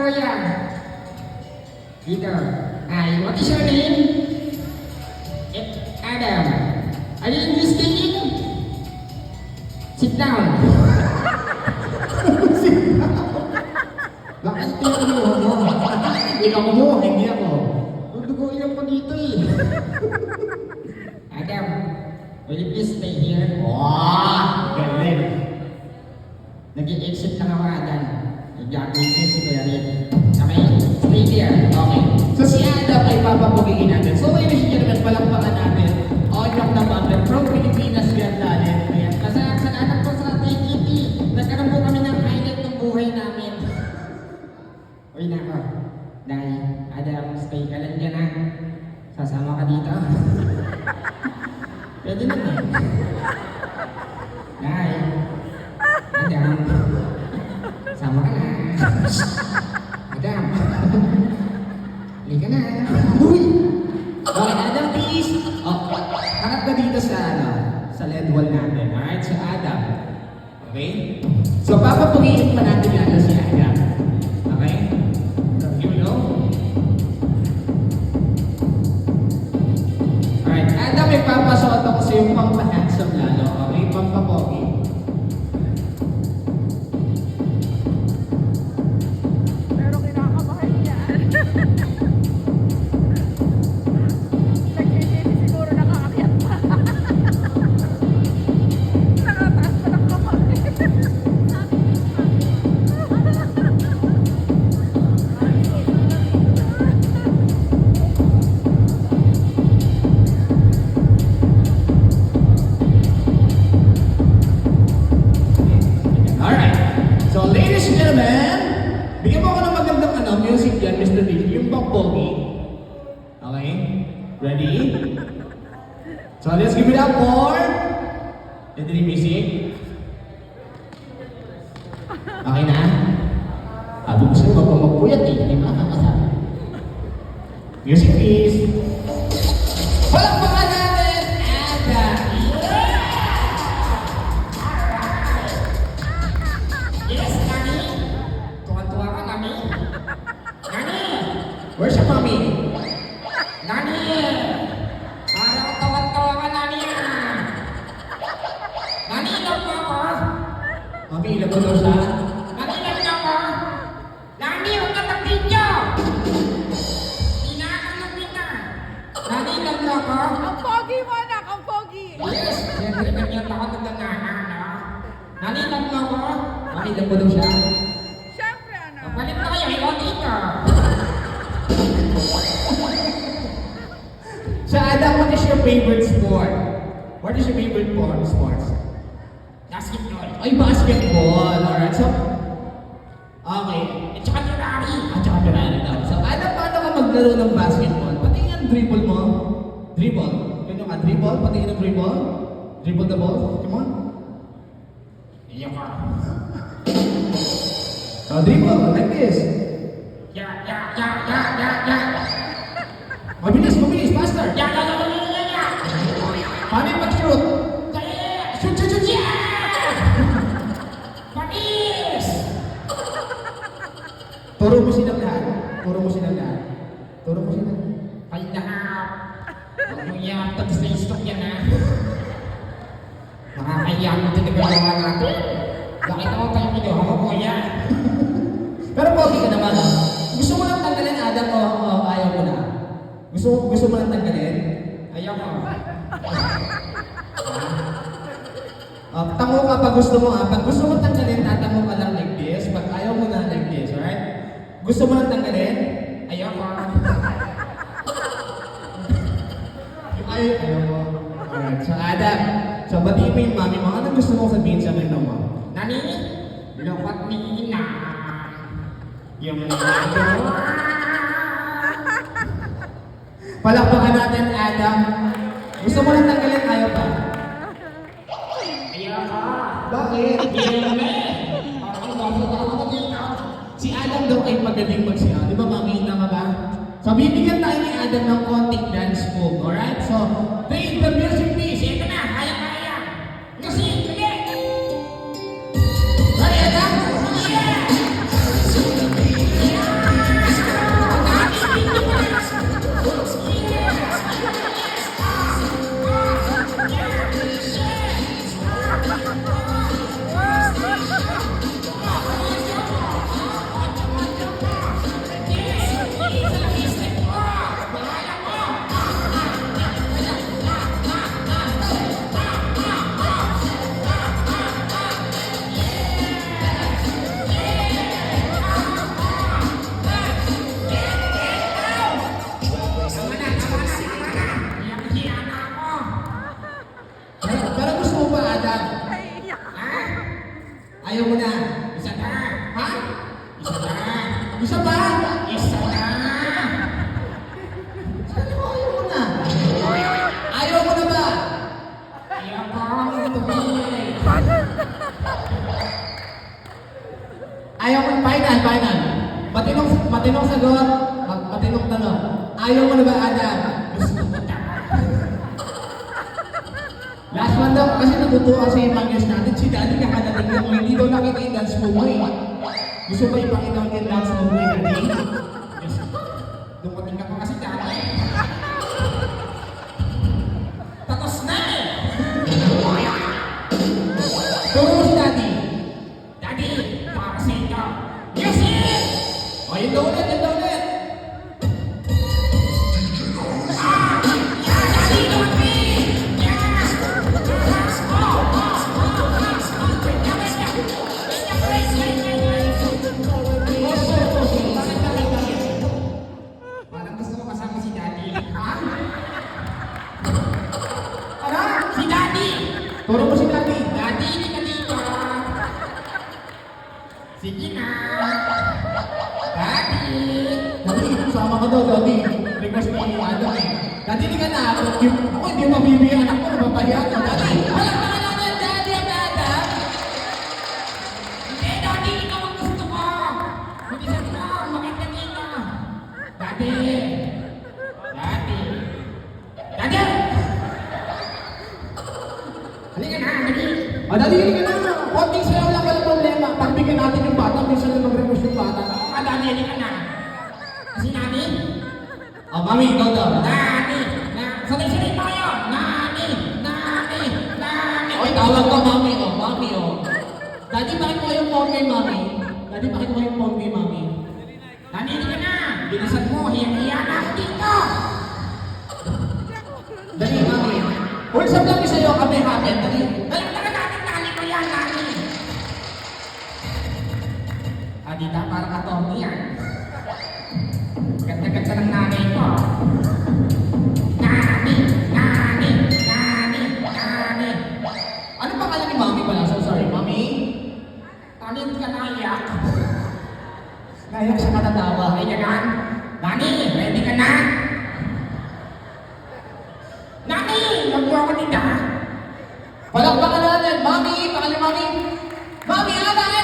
kuya. Dito. Ay, what is your name? Adam. Are you English speaking? Sit down. Bakit tinanong mo? Ikaw mo, hindi ako. Duduguin ako dito eh. Adam, will you please stay here? Wow! Galing. Nag-i-exit lang ako, Adam. Nag-i-exit si Kuya Red. Okay? Stay there. Okay. So si Adam ay papapugiin natin. So ladies and gentlemen, palakpakan natin. On yung number from Pilipinas Got Talent. Ayan. Kasalanan po sa TKT. Nagkaroon po kami ng highlight ng buhay namin. Uy, nako. Dahil, Adam, stay ka lang dyan ha. Sasama ka dito. Pwede naman. Dahil, Adam, sama ka na. Adam, halika na. Uy! Okay, Adam, please. Oh, harap ka dito sa sa LED wall natin. Alright, so Adam. Okay? So papapugiin pa natin yan si Adam. Okay? Here we go. Alright, Adam, may papasuot ako sa yung pang-handsome lalo. Okay? Pampapogi. Pero kinakabahan yan. Nag-isip siguro nakaakyat pa. Nakataas pa ng kamay. Alright. So, ladies and gentlemen, bigyan mo ako ng magandang music yan, Mr. D. Yung pang-pogi. Okay? Ready? So, let's give it up for the music. Okay na? Abog sa'yo, wag kang magpuyat eh. Hindi makakasabi. Music please. Palakpakan natin, Adam! Yes, Nani. Tuwa-tuwa ka, Nani. Nani! Where's your mommy? Nani! Parang tawa-tawa ka, Nani. Nani, love mo ako. Mommy, ilan ko daw siya? Nani, love mo ako. Nani, huwag ka mag-video. Inakalapin na. Nani, love mo ako. Ang pogi mo, anak! Ang pogi! Yes, siyempre ganyan ako nagdangana, no? Nani, love mo ako. Mommy, ilan ko daw siya? Siyempre, anak! Palit na kayo, ikaw dito. So Adam, what is your favorite sport? What is your favorite sports? Basketball. Ay, basketball. Alright, so... Okay. At saka Ferrari. At saka Ferrari daw. So Adam, paano ka maglaro ng basketball? Patingin ang dribble mo. Dribble. Ganyan ka, dribble. Patingin ang dribble. Dribble the ball. Come on. Iyo ka. So dribble, like this. Ya. Mabilis, mabilis, faster. Ya. Paano yung mag-shoot? Shoot, ya! Panis! Turo mo silang lahat. Turo mo silang lahat. Turo mo silang. Ay, lahat. Huwag mo yan, tag-Facebook yan, ha? Nakakaya mo din nagagawa natin. Bakit ako tayo kinuha mo, kuya? Pero pogi ka naman, ah. Gusto mo lang tanggalin, Adam, o ayaw mo na? Gusto mo lang tanggalin? Ayaw ko. Tango ka pag gusto mo, ha? Pag gusto mo tanggalin, tatango ka lang like this. Pag ayaw mo na like this, alright? Gusto mo lang tanggalin? Ayaw ko. Ayaw mo. Alright, so Adam, so batiin mo yung mami mo. Ano gusto mo sabihin sa mga mo? Nani? Lukot ni Ina. Yung palakpakan natin, Adam. Gusto mo lang tanggalin, ayaw pa? Ayaw ko. Bakit? Parang bago ako dito. Si Adam daw ay magaling magsiyaw. Di ba, mamita ka ba? So, bibigyan tayo ni Adam ng konting dance move, alright? So, play the music, please. Ito na, kaya. Kasi, sige. Ready, Adam? Yeah! Ayaw mo na. Isa na. Ha? Isa na. Isa pa? Isa na. Sabi ko, ayaw mo na. Ayaw mo na ba? Ayaw ko tumigil. Ayaw mo na. Final. Matinong sagot. Matinong tanong. Ayaw mo na ba, Adam? Gusto ko na. Last one daw, kasi natutuwa sa ibang years natin, si Daddy nakadating lang mo, hindi daw nakita yung dance move mo eh. Gusto ba ipakita ko yung dance move mo eh, Daddy? Gusto ko. Dumating ako kasi dati. Tapos na eh. Turo mo si Daddy. Daddy, para sa inyo. Music! O, yun daw ulit. Parang gusto ko kasama si Daddy. Ha? Ano? Si Daddy! Turo mo si Daddy. Daddy, hindi ka dito. Sige na. Daddy! Daddy, sama ka daw, Daddy. Request ni Adam eh. Daddy, hindi ka na. Ako hindi mabibigyan anak ko, napapahiya ka. Daddy, Wala ka na ng Daddy at Adam. Hindi, Daddy, ikaw ang gusto ko. Mag-isa ka, makita dito. Daddy! Daddy! Daddy! Halika na, Daddy! Ah, Daddy, hindi ka na. Konting sayaw lang wala problema. Pagbigyan natin yung bata, minsan na mag-request yung bata. Ah, Daddy, halika na. Kasi Daddy? Ah, Mami, ikaw daw. Nani! Sabay-sabay tayo! Nani! Nani! Nani! Oy, tawag ka, Mami, oh. Mami, oh. Daddy, bakit mo yung phone kay Mami? Daddy, bakit mo yung phone kay Mami? Nani, hindi ka na! Bilisan mo! Hiyang-hiya na ako dito! Dali, Mami. What's up lang sa'yo kami, happy. Dali. Alam talaga natin Nani mo yan, Nani! Ah, dita, parang attorney yan. Ganda-ganda ng nanay ko. Nani! Nani! Nani! Nani! Ano pangalan ni Mami pala? So sorry, Mami. Nani, hindi ka naiyak. Naiyak siya katatawa. Ay, ganun. Nani, ready ka na? Nani, huwag mo ako nila. Palakpakan natin. Mami, pangalan ni Mami. Mami, Ana,